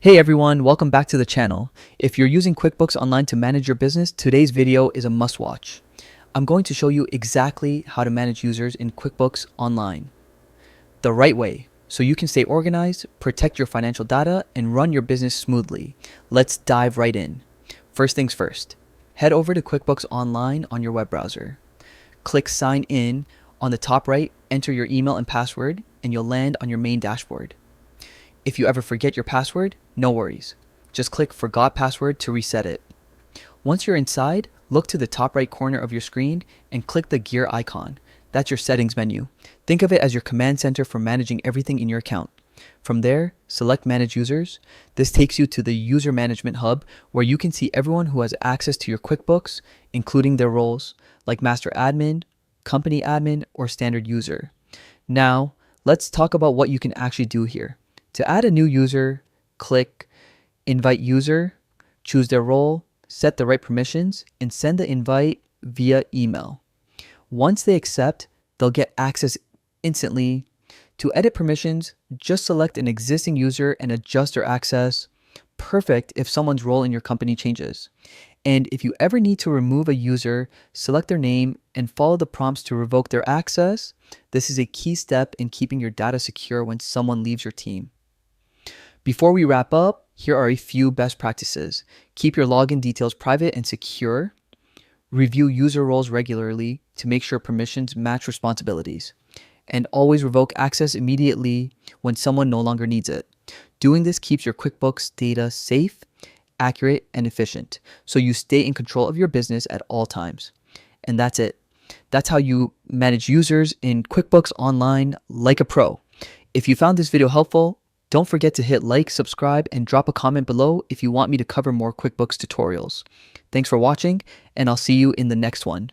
Hey everyone, welcome back to the channel. If you're using QuickBooks Online to manage your business, today's video is a must-watch. I'm going to show you exactly how to manage users in QuickBooks Online the right way, so you can stay organized, protect your financial data, and run your business smoothly. Let's dive right in. First things first, head over to QuickBooks Online on your web browser. Click Sign In on the top right, enter your email and password, and you'll land on your main dashboard. If you ever forget your password, no worries. Just click Forgot Password to reset it. Once you're inside, look to the top right corner of your screen and click the gear icon. That's your settings menu. Think of it as your command center for managing everything in your account. From there, select Manage Users. This takes you to the User Management Hub, where you can see everyone who has access to your QuickBooks, including their roles, like Master Admin, Company Admin, or Standard User. Now, let's talk about what you can actually do here. To add a new user, click Invite User, choose their role, set the right permissions, and send the invite via email. Once they accept, they'll get access instantly. To edit permissions, just select an existing user and adjust their access. Perfect if someone's role in your company changes. And if you ever need to remove a user, select their name and follow the prompts to revoke their access. This is a key step in keeping your data secure when someone leaves your team. Before we wrap up, here are a few best practices. Keep your login details private and secure. Review user roles regularly to make sure permissions match responsibilities. And always revoke access immediately when someone no longer needs it. Doing this keeps your QuickBooks data safe, accurate, and efficient, so you stay in control of your business at all times. And that's it. That's how you manage users in QuickBooks Online like a pro. If you found this video helpful, don't forget to hit like, subscribe, and drop a comment below if you want me to cover more QuickBooks tutorials. Thanks for watching, and I'll see you in the next one.